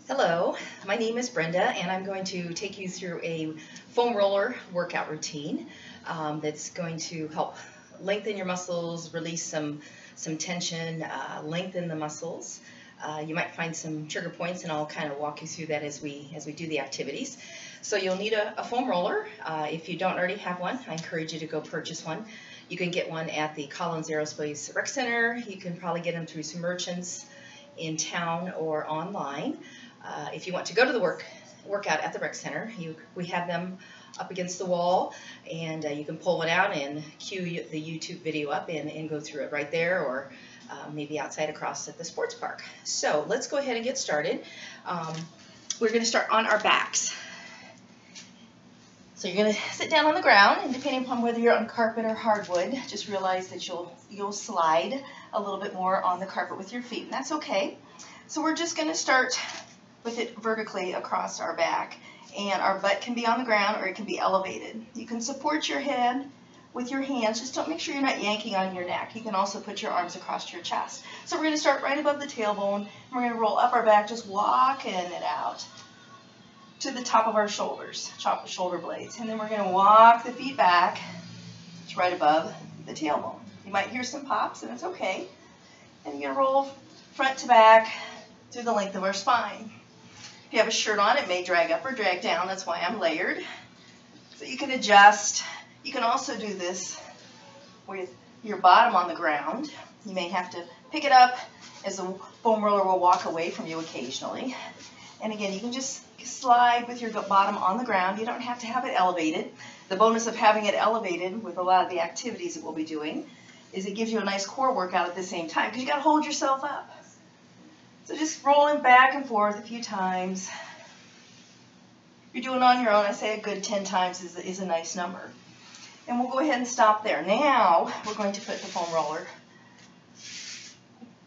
Hello, my name is Brenda, and I'm going to take you through a foam roller workout routine that's going to help lengthen your muscles, release some tension, lengthen the muscles. You might find some trigger points, and I'll kind of walk you through that as we do the activities. So you'll need a foam roller. If you don't already have one, I encourage you to go purchase one. You can get one at the Collins Aerospace Rec Center. You can probably get them through some merchants in town or online. If you want to go to the workout at the rec center, we have them up against the wall, and you can pull one out and cue the YouTube video up and go through it right there, or maybe outside across at the sports park. So let's go ahead and get started. We're going to start on our backs. So you're going to sit down on the ground, and depending upon whether you're on carpet or hardwood, just realize that you'll slide a little bit more on the carpet with your feet, and that's okay. So we're just going to start with it vertically across our back, and our butt can be on the ground or it can be elevated. You can support your head with your hands. Just don't make sure you're not yanking on your neck. You can also put your arms across your chest. So we're going to start right above the tailbone, and we're going to roll up our back, just walking it out to the top of our shoulders, shoulder blades, and then we're going to walk the feet back. It's right above the tailbone. You might hear some pops, and it's okay. And you're going to roll front to back through the length of our spine. If you have a shirt on, it may drag up or drag down. That's why I'm layered. So you can adjust. You can also do this with your bottom on the ground. You may have to pick it up as the foam roller will walk away from you occasionally. And again, you can just slide with your bottom on the ground. You don't have to have it elevated. The bonus of having it elevated with a lot of the activities that we'll be doing is it gives you a nice core workout at the same time, because you got to hold yourself up. So just rolling back and forth a few times. If you're doing it on your own, I say a good 10 times is a nice number. And we'll go ahead and stop there. Now we're going to put the foam roller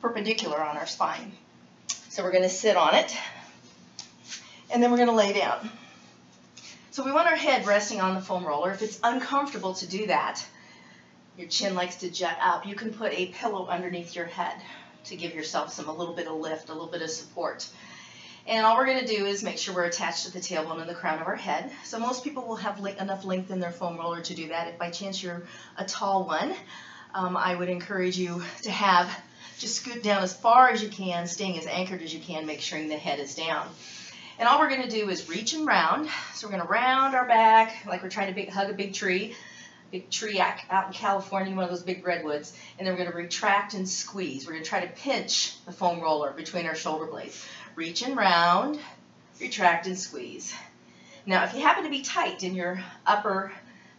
perpendicular on our spine. So we're going to sit on it, and then we're going to lay down. So we want our head resting on the foam roller. If it's uncomfortable to do that, your chin likes to jut up, you can put a pillow underneath your head to give yourself a little bit of lift, a little bit of support. And all we're going to do is make sure we're attached to the tailbone and the crown of our head. So most people will have enough length in their foam roller to do that. If by chance you're a tall one, I would encourage you to just scoot down as far as you can, staying as anchored as you can, make sure the head is down. And all we're going to do is reach and round. So we're going to round our back like we're trying to hug a big tree out in California, one of those big redwoods, and then we're going to retract and squeeze. We're going to try to pinch the foam roller between our shoulder blades. Reach and round, retract and squeeze. Now, if you happen to be tight in your upper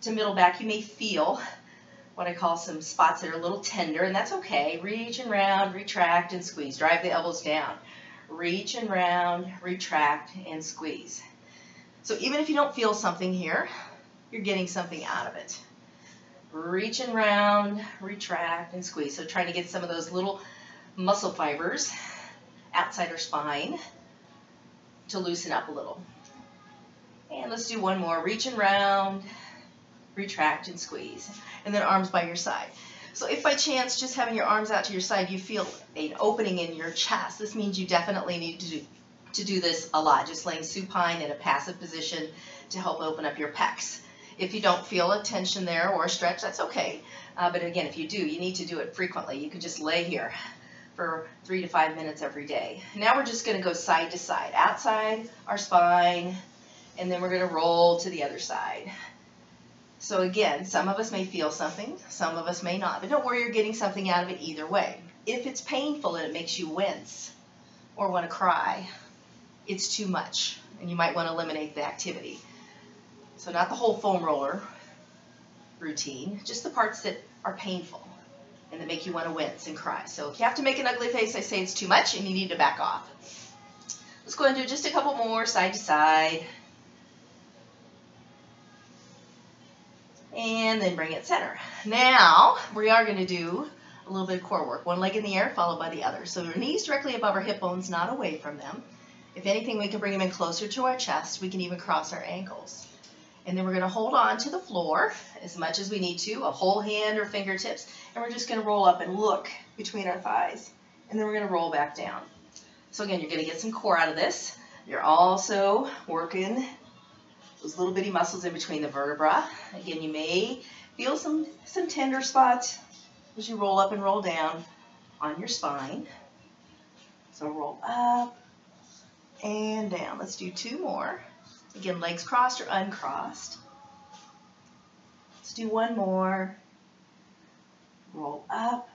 to middle back, you may feel what I call some spots that are a little tender, and that's okay. Reach and round, retract and squeeze. Drive the elbows down. Reach and round, retract and squeeze. So even if you don't feel something here, you're getting something out of it. Reach and round, retract, and squeeze. So trying to get some of those little muscle fibers outside our spine to loosen up a little. And let's do one more. Reach and round, retract, and squeeze. And then arms by your side. So if by chance just having your arms out to your side you feel an opening in your chest, this means you definitely need to do this a lot. Just laying supine in a passive position to help open up your pecs. If you don't feel a tension there or a stretch, that's okay. But again, if you do, you need to do it frequently. You can just lay here for 3 to 5 minutes every day. Now we're just going to go side to side, outside our spine, and then we're going to roll to the other side. So again, some of us may feel something, some of us may not. But don't worry, you're getting something out of it either way. If it's painful and it makes you wince or want to cry, it's too much, and you might want to eliminate the activity. So not the whole foam roller routine, just the parts that are painful and that make you want to wince and cry. So if you have to make an ugly face, I say it's too much and you need to back off. Let's go ahead and do just a couple more side to side. And then bring it center. Now we are going to do a little bit of core work. One leg in the air followed by the other. So your knees directly above our hip bones, not away from them. If anything, we can bring them in closer to our chest. We can even cross our ankles. And then we're going to hold on to the floor as much as we need to, a whole hand or fingertips, and we're just going to roll up and look between our thighs. And then we're going to roll back down. So again, you're going to get some core out of this. You're also working those little bitty muscles in between the vertebra. Again, you may feel some tender spots as you roll up and roll down on your spine. So roll up and down. Let's do 2 more. Again, legs crossed or uncrossed. Let's do 1 more. Roll up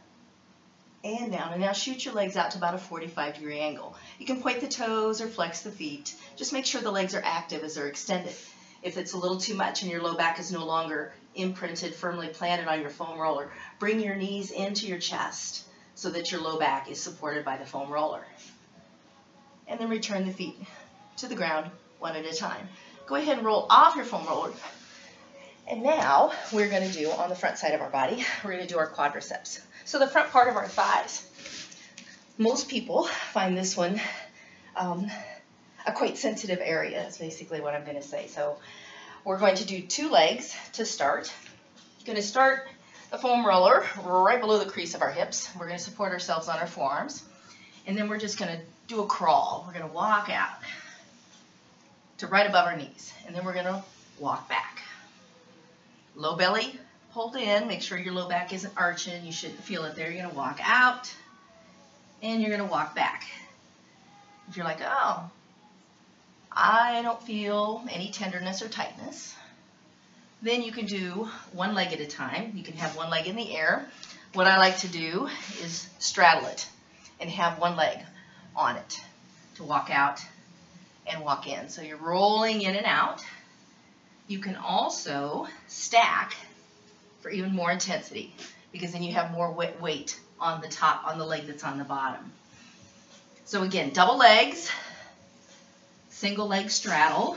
and down. And now shoot your legs out to about a 45-degree angle. You can point the toes or flex the feet. Just make sure the legs are active as they're extended. If it's a little too much and your low back is no longer imprinted, firmly planted on your foam roller, bring your knees into your chest so that your low back is supported by the foam roller. And then return the feet to the ground 1 at a time. Go ahead and roll off your foam roller. And now we're going to do on the front side of our body, we're going to do our quadriceps. So the front part of our thighs. Most people find this one a quite sensitive area, is basically what I'm going to say. So we're going to do 2 legs to start. We're going to start the foam roller right below the crease of our hips. We're going to support ourselves on our forearms. And then we're just going to do a crawl. We're going to walk out to right above our knees. And then we're going to walk back. Low belly pulled in. Make sure your low back isn't arching. You shouldn't feel it there. You're going to walk out and you're going to walk back. If you're like, oh, I don't feel any tenderness or tightness, then you can do 1 leg at a time. You can have 1 leg in the air. What I like to do is straddle it and have 1 leg on it to walk out and walk in. So you're rolling in and out. You can also stack for even more intensity because then you have more weight on the top, on the leg that's on the bottom. So again, double legs, single leg straddle,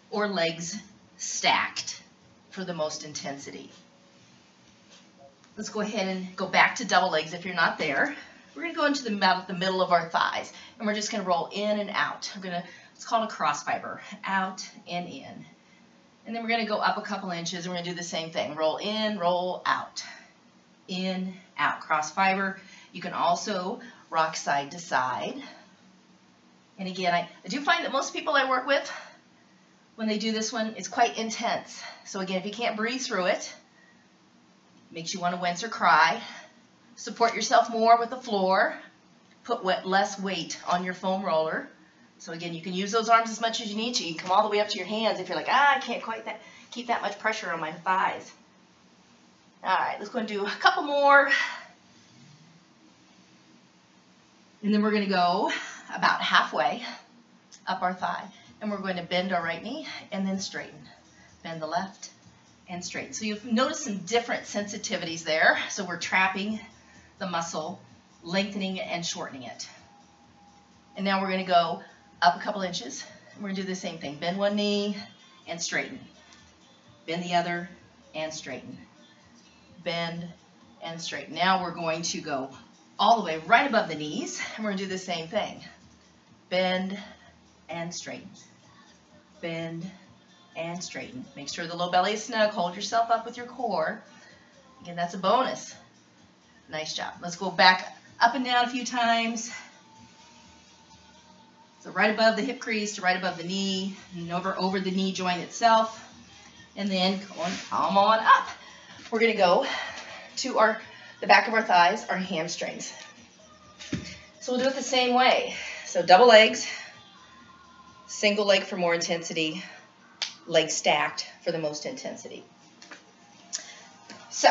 or legs stacked for the most intensity. Let's go ahead and go back to double legs if you're not there. We're going to go into the middle of our thighs, and we're just going to roll in and out. It's called a cross fiber, out and in. And then we're going to go up a couple inches, and we're going to do the same thing. Roll in, roll out, in, out, cross fiber. You can also rock side to side. And again, I do find that most people I work with, when they do this one, it's quite intense. So again, if you can't breathe through it, makes you want to wince or cry. Support yourself more with the floor. Put less weight on your foam roller. So again, you can use those arms as much as you need to. You can come all the way up to your hands if you're like, I can't quite keep that much pressure on my thighs. All right, let's go and do a couple more. And then we're going to go about halfway up our thigh. And we're going to bend our right knee and then straighten. Bend the left and straighten. So you'll notice some different sensitivities there. So we're trapping the muscle, lengthening it and shortening it. And now we're going to go up a couple inches. We're going to do the same thing. Bend one knee and straighten. Bend the other and straighten. Bend and straighten. Now we're going to go all the way right above the knees, and we're going to do the same thing. Bend and straighten. Bend and straighten. Make sure the low belly is snug. Hold yourself up with your core. Again, that's a bonus. Nice job. Let's go back up and down a few times. So right above the hip crease to right above the knee, and over the knee joint itself, and then come on up. We're going to go to the back of our thighs, our hamstrings. So we'll do it the same way. So double legs, single leg for more intensity, leg stacked for the most intensity. So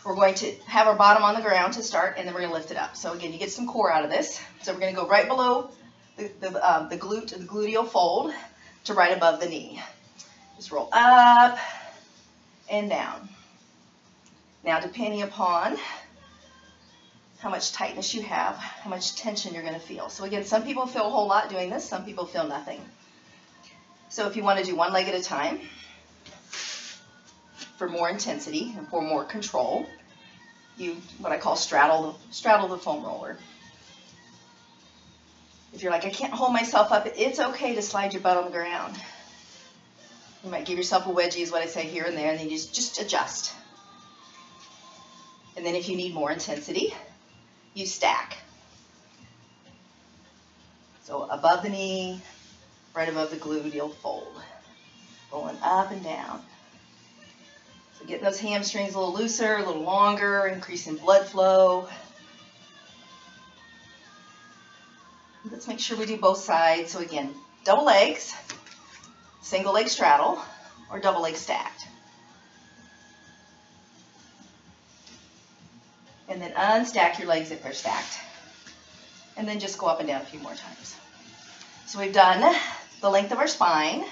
we're going to have our bottom on the ground to start, and then we're going to lift it up. So again, you get some core out of this. So we're going to go right below the gluteal fold to right above the knee. Just roll up and down. Now, depending upon how much tightness you have, how much tension you're going to feel. So again, some people feel a whole lot doing this, some people feel nothing. So if you want to do 1 leg at a time for more intensity and for more control, you what I call straddle the foam roller. If you're like, I can't hold myself up, it's okay to slide your butt on the ground. You might give yourself a wedgie, is what I say, here and there, and then you just adjust. And then if you need more intensity, you stack. So above the knee, right above the gluteal fold. Rolling up and down. So getting those hamstrings a little looser, a little longer, increasing blood flow. Let's make sure we do both sides. So again, double legs, single leg straddle, or double leg stacked. And then unstack your legs if they're stacked. And then just go up and down a few more times. So we've done the length of our spine.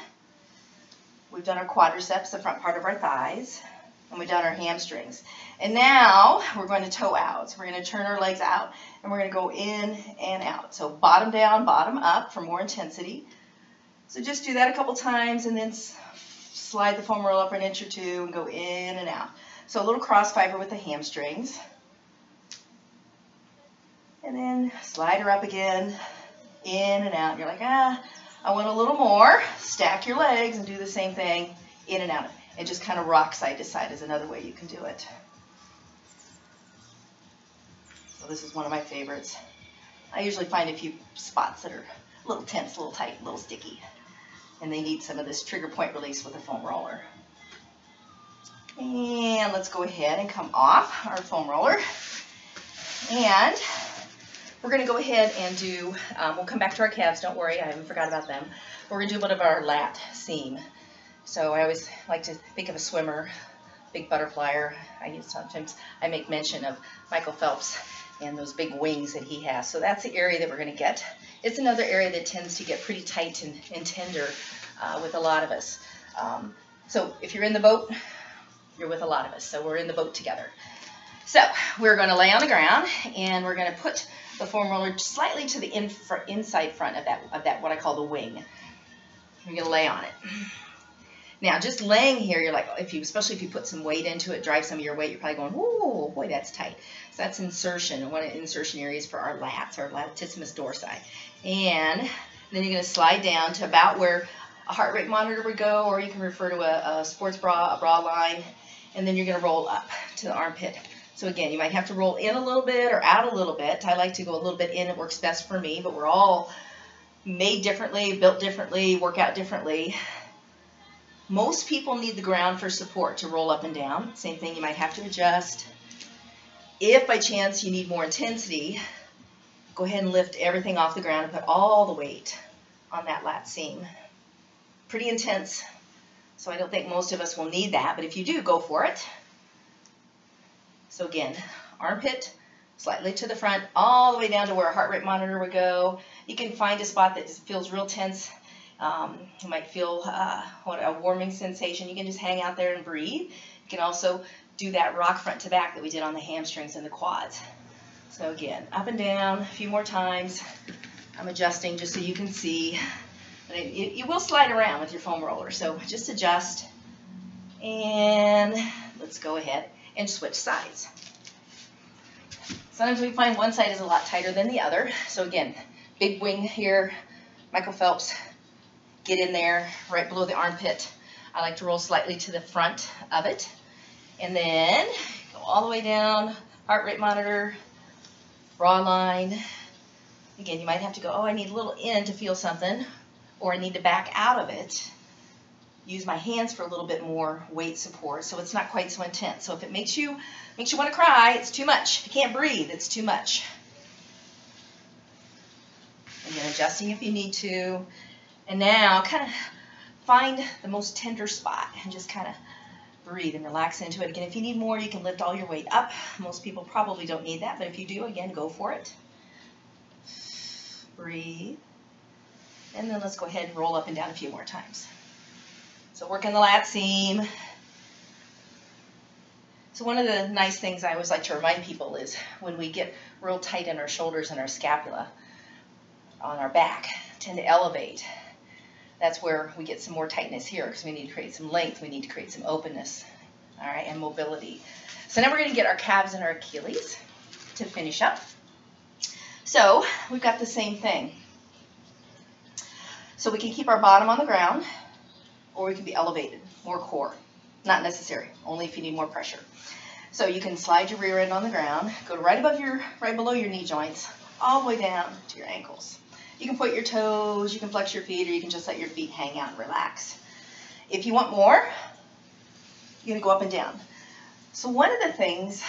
We've done our quadriceps, the front part of our thighs. And we've done our hamstrings. And now we're going to toe out. So we're going to turn our legs out and we're going to go in and out. So bottom down, bottom up for more intensity. So just do that a couple times and then slide the foam roll up an inch or two and go in and out. So a little cross fiber with the hamstrings. And then slide her up again, in and out. You're like, I want a little more. Stack your legs and do the same thing, in and out. And just kind of rock side to side is another way you can do it. So this is one of my favorites. I usually find a few spots that are a little tense, a little tight, a little sticky. And they need some of this trigger point release with a foam roller. And let's go ahead and come off our foam roller. And we're going to go ahead and do, we'll come back to our calves, don't worry, I haven't forgot about them. We're going to do one of our lat seam. So I always like to think of a swimmer, big butterflyer. Sometimes I make mention of Michael Phelps and those big wings that he has. So that's the area that we're going to get. It's another area that tends to get pretty tight and tender with a lot of us. So if you're in the boat, you're with a lot of us. So we're in the boat together. So we're going to lay on the ground and we're going to put the foam roller slightly to the inside front of that what I call the wing. We're going to lay on it. Now, just laying here, you're like, especially if you put some weight into it, drive some of your weight, you're probably going, whoa, boy, that's tight. So that's insertion, one of the insertion areas for our lats, our latissimus dorsi. And then you're going to slide down to about where a heart rate monitor would go, or you can refer to a sports bra, a bra line, and then you're going to roll up to the armpit. So again, you might have to roll in a little bit or out a little bit. I like to go a little bit in. It works best for me, but we're all made differently, built differently, work out differently. Most people need the ground for support to roll up and down. Same thing, you might have to adjust. If by chance you need more intensity, go ahead and lift everything off the ground and put all the weight on that lat seam. Pretty intense, so I don't think most of us will need that, but if you do, go for it. So again, armpit slightly to the front, all the way down to where a heart rate monitor would go. You can find a spot that feels real tense. You might feel a warming sensation. You can just hang out there and breathe. You can also do that rock front to back that we did on the hamstrings and the quads. So again, up and down a few more times. I'm adjusting just so you can see. But you will slide around with your foam roller, so just adjust. And let's go ahead and switch sides. Sometimes we find one side is a lot tighter than the other. So again, big wing here, Michael Phelps. Get in there right below the armpit. I like to roll slightly to the front of it. And then go all the way down, heart rate monitor, bra line. Again, you might have to go, I need a little in to feel something, or I need to back out of it. Use my hands for a little bit more weight support so it's not quite so intense. So if it makes you want to cry, it's too much. If you can't breathe, it's too much. And then adjusting if you need to. And now kind of find the most tender spot and just kind of breathe and relax into it. Again, if you need more, you can lift all your weight up. Most people probably don't need that, but if you do, again, go for it. Breathe. And then let's go ahead and roll up and down a few more times. So working the lat seam. So one of the nice things I always like to remind people is when we get real tight in our shoulders and our scapula on our back, tend to elevate. That's where we get some more tightness here because we need to create some length, we need to create some openness, all right, and mobility. So now we're going to get our calves and our Achilles to finish up. So we've got the same thing. So we can keep our bottom on the ground, or we can be elevated, more core. Not necessary, only if you need more pressure. So you can slide your rear end on the ground, go right below your knee joints, all the way down to your ankles. You can point your toes, you can flex your feet, or you can just let your feet hang out and relax. If you want more, you're going to go up and down. So one of the things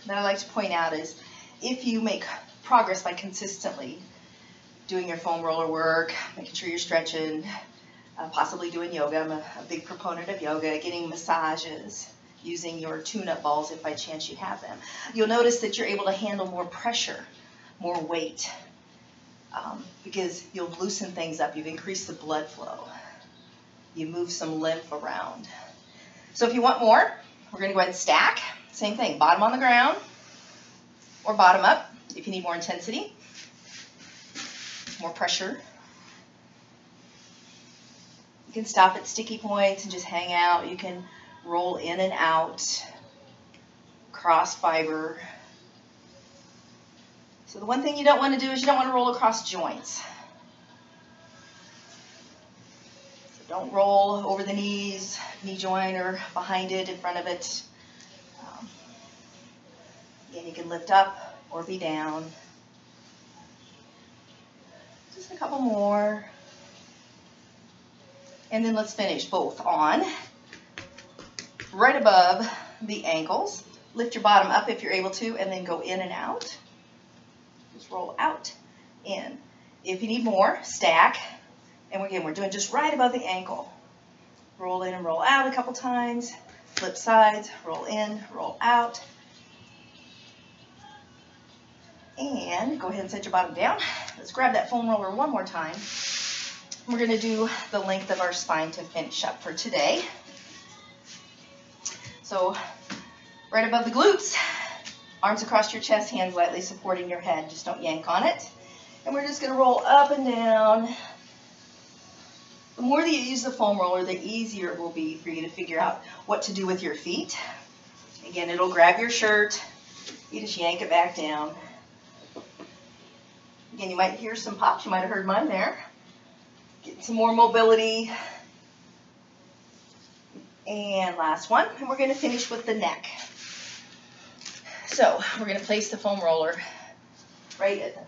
that I like to point out is if you make progress by consistently doing your foam roller work, making sure you're stretching, possibly doing yoga. I'm a big proponent of yoga, getting massages, using your tune-up balls if by chance you have them. You'll notice that you're able to handle more pressure, more weight, because you'll loosen things up. You've increased the blood flow. You move some lymph around. So if you want more, we're going to go ahead and stack. Same thing, bottom on the ground or bottom up if you need more intensity, more pressure. You can stop at sticky points and just hang out. You can roll in and out, cross fiber. So the one thing you don't want to do is you don't want to roll across joints. So don't roll over the knees, knee joint or behind it, in front of it. Again, you can lift up or be down. Just a couple more. And then let's finish both on right above the ankles. Lift your bottom up if you're able to, and then go in and out. Just roll out, in. If you need more, stack. And again, we're doing just right above the ankle. Roll in and roll out a couple times. Flip sides, roll in, roll out. And go ahead and set your bottom down. Let's grab that foam roller one more time. We're going to do the length of our spine to finish up for today. So right above the glutes, arms across your chest, hands lightly supporting your head. Just don't yank on it. And we're just going to roll up and down. The more that you use the foam roller, the easier it will be for you to figure out what to do with your feet. Again, it'll grab your shirt. You just yank it back down. Again, you might hear some pops. You might have heard mine there. Get some more mobility. And last one. And we're going to finish with the neck. So we're going to place the foam roller right at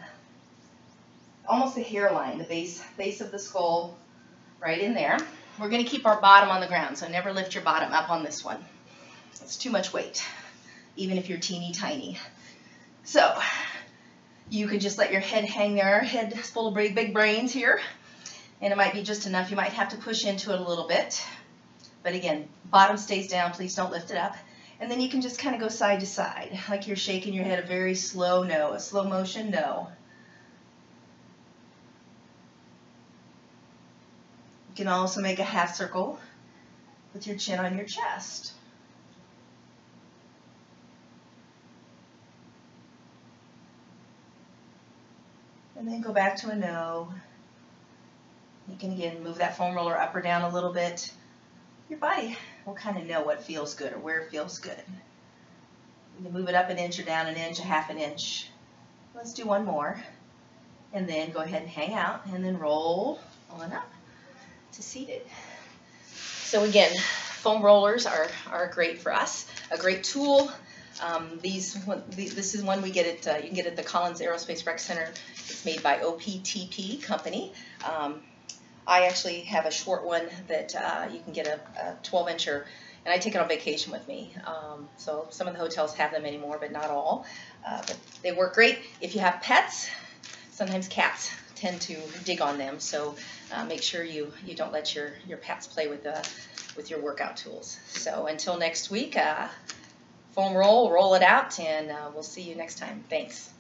almost the hairline, the base of the skull, right in there. We're going to keep our bottom on the ground, so never lift your bottom up on this one. It's too much weight, even if you're teeny tiny. So you can just let your head hang there. Head is full of big brains here, and it might be just enough. You might have to push into it a little bit. But again, bottom stays down. Please don't lift it up. And then you can just kind of go side to side, like you're shaking your head, a very slow no, a slow motion no. You can also make a half circle with your chin on your chest. And then go back to a no. You can again move that foam roller up or down a little bit. Your body will kind of know what feels good or where it feels good. You can move it up an inch or down an inch, a half an inch. Let's do one more. And then go ahead and hang out and then roll on up to seated. So again, foam rollers are great for us, a great tool. This is one we get at, you can get at the Collins Aerospace Rec Center. It's made by OPTP Company. I actually have a short one that you can get a 12-incher, and I take it on vacation with me. So some of the hotels have them anymore, but not all. But they work great. If you have pets, sometimes cats tend to dig on them, so make sure you don't let your pets play with your workout tools. So until next week, foam roll it out, and we'll see you next time. Thanks.